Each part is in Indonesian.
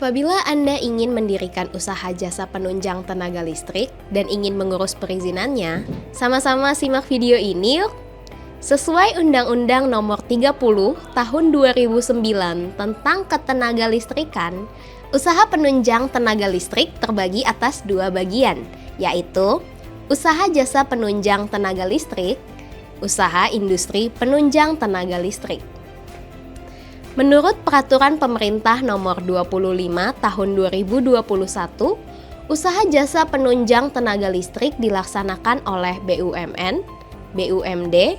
Apabila Anda ingin mendirikan usaha jasa penunjang tenaga listrik dan ingin mengurus perizinannya, sama-sama simak video ini yuk. Sesuai Undang-Undang Nomor 30 Tahun 2009 tentang Ketenaga Listrikan, usaha penunjang tenaga listrik terbagi atas dua bagian, yaitu usaha jasa penunjang tenaga listrik, usaha industri penunjang tenaga listrik. Menurut Peraturan Pemerintah Nomor 25 Tahun 2021, usaha jasa penunjang tenaga listrik dilaksanakan oleh BUMN, BUMD,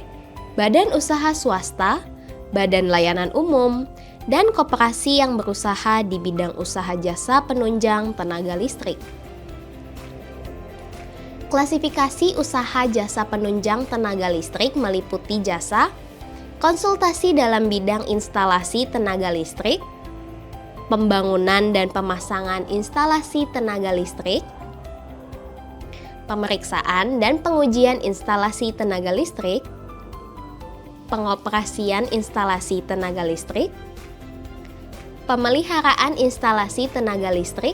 Badan Usaha Swasta, Badan Layanan Umum, dan koperasi yang berusaha di bidang usaha jasa penunjang tenaga listrik. Klasifikasi usaha jasa penunjang tenaga listrik meliputi jasa konsultasi dalam bidang instalasi tenaga listrik, pembangunan dan pemasangan instalasi tenaga listrik, pemeriksaan dan pengujian instalasi tenaga listrik, pengoperasian instalasi tenaga listrik, pemeliharaan instalasi tenaga listrik,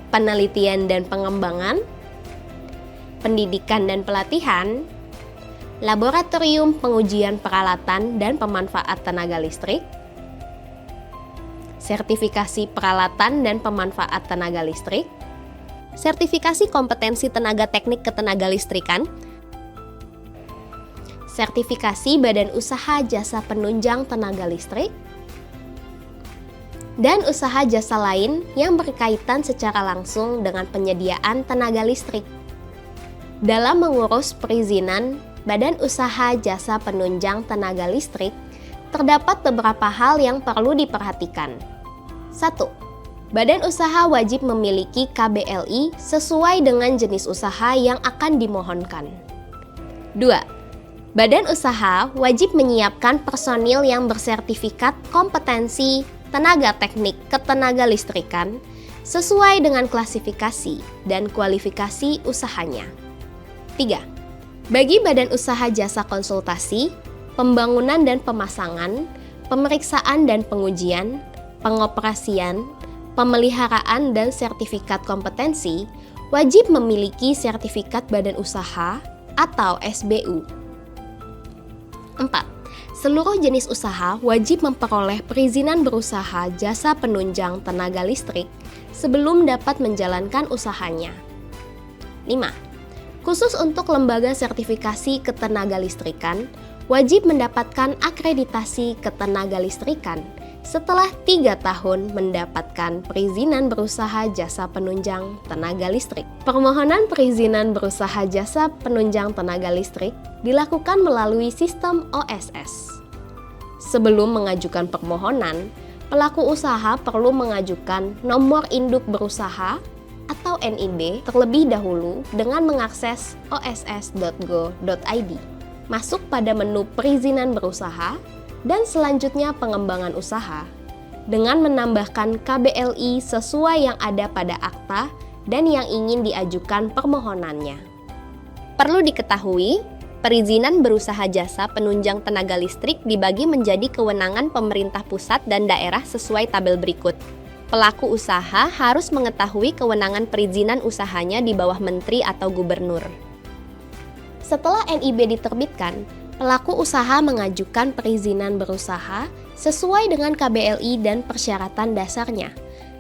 penelitian dan pengembangan, pendidikan dan pelatihan, laboratorium pengujian peralatan dan pemanfaat tenaga listrik, sertifikasi peralatan dan pemanfaat tenaga listrik, sertifikasi kompetensi tenaga teknik ketenaga listrikan, sertifikasi badan usaha jasa penunjang tenaga listrik, dan usaha jasa lain yang berkaitan secara langsung dengan penyediaan tenaga listrik. Dalam mengurus perizinan Badan Usaha Jasa Penunjang Tenaga Listrik, terdapat beberapa hal yang perlu diperhatikan. 1. Badan usaha wajib memiliki KBLI sesuai dengan jenis usaha yang akan dimohonkan. 2. Badan usaha wajib menyiapkan personil yang bersertifikat kompetensi tenaga teknik ketenaga listrikan sesuai dengan klasifikasi dan kualifikasi usahanya. 3. Bagi badan usaha jasa konsultasi, pembangunan dan pemasangan, pemeriksaan dan pengujian, pengoperasian, pemeliharaan dan sertifikat kompetensi, wajib memiliki sertifikat badan usaha atau SBU. 4. Seluruh jenis usaha wajib memperoleh perizinan berusaha jasa penunjang tenaga listrik sebelum dapat menjalankan usahanya. 5. Khusus untuk lembaga sertifikasi ketenaga listrikan, wajib mendapatkan akreditasi ketenaga listrikan setelah 3 tahun mendapatkan perizinan berusaha jasa penunjang tenaga listrik. Permohonan perizinan berusaha jasa penunjang tenaga listrik dilakukan melalui sistem OSS. Sebelum mengajukan permohonan, pelaku usaha perlu mengajukan nomor induk berusaha atau NIB terlebih dahulu dengan mengakses oss.go.id, masuk pada menu perizinan berusaha, dan selanjutnya pengembangan usaha, dengan menambahkan KBLI sesuai yang ada pada akta dan yang ingin diajukan permohonannya. Perlu diketahui, perizinan berusaha jasa penunjang tenaga listrik dibagi menjadi kewenangan pemerintah pusat dan daerah sesuai tabel berikut. Pelaku usaha harus mengetahui kewenangan perizinan usahanya di bawah menteri atau gubernur. Setelah NIB diterbitkan, pelaku usaha mengajukan perizinan berusaha sesuai dengan KBLI dan persyaratan dasarnya.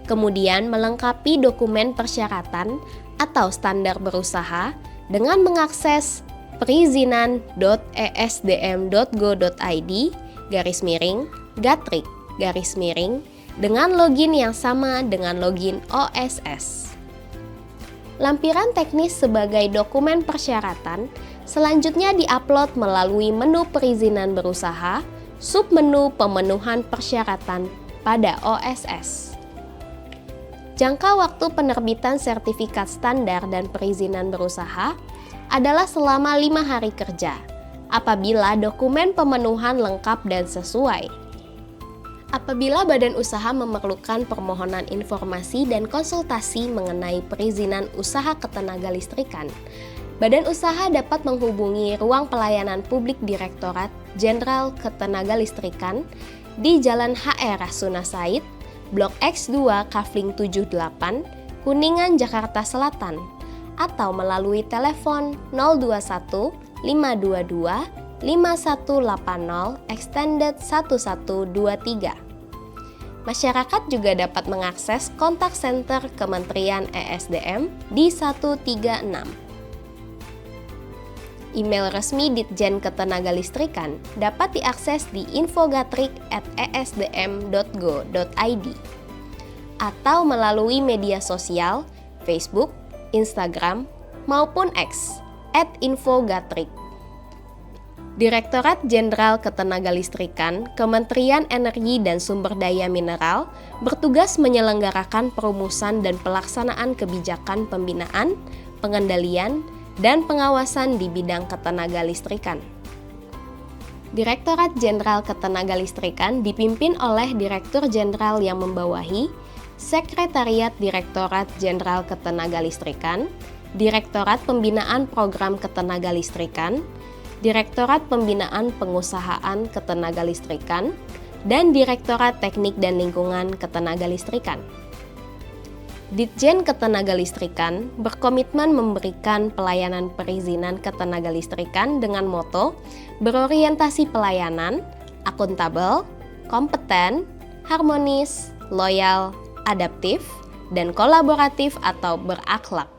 Kemudian melengkapi dokumen persyaratan atau standar berusaha dengan mengakses perizinan.esdm.go.id/gatrik/ dengan login yang sama dengan login OSS. Lampiran teknis sebagai dokumen persyaratan selanjutnya diupload melalui menu perizinan berusaha, submenu pemenuhan persyaratan pada OSS. Jangka waktu penerbitan sertifikat standar dan perizinan berusaha adalah selama 5 hari kerja, apabila dokumen pemenuhan lengkap dan sesuai. Apabila badan usaha memerlukan permohonan informasi dan konsultasi mengenai perizinan usaha ketenaga listrikan, badan usaha dapat menghubungi Ruang Pelayanan Publik Direktorat Jenderal Ketenaga Listrikan di Jalan HR Rasuna Said, Blok X2 Kafling 78, Kuningan, Jakarta Selatan, atau melalui telepon 021 522 5180 extended 1123. Masyarakat juga dapat mengakses kontak senter Kementerian ESDM di 136. Email resmi Ditjen Ketenagalistrikan dapat diakses di infogatrik@esdm.go.id atau melalui media sosial Facebook, Instagram, maupun X @infogatrik. Direktorat Jenderal Ketenagalistrikan, Kementerian Energi dan Sumber Daya Mineral bertugas menyelenggarakan perumusan dan pelaksanaan kebijakan pembinaan, pengendalian, dan pengawasan di bidang ketenagalistrikan. Direktorat Jenderal Ketenagalistrikan dipimpin oleh Direktur Jenderal yang membawahi Sekretariat Direktorat Jenderal Ketenagalistrikan, Direktorat Pembinaan Program Ketenagalistrikan, Direktorat Pembinaan Pengusahaan Ketenagalistrikan, dan Direktorat Teknik dan Lingkungan Ketenagalistrikan. Ditjen Ketenagalistrikan berkomitmen memberikan pelayanan perizinan ketenagalistrikan dengan moto berorientasi pelayanan, akuntabel, kompeten, harmonis, loyal, adaptif, dan kolaboratif atau berakhlak.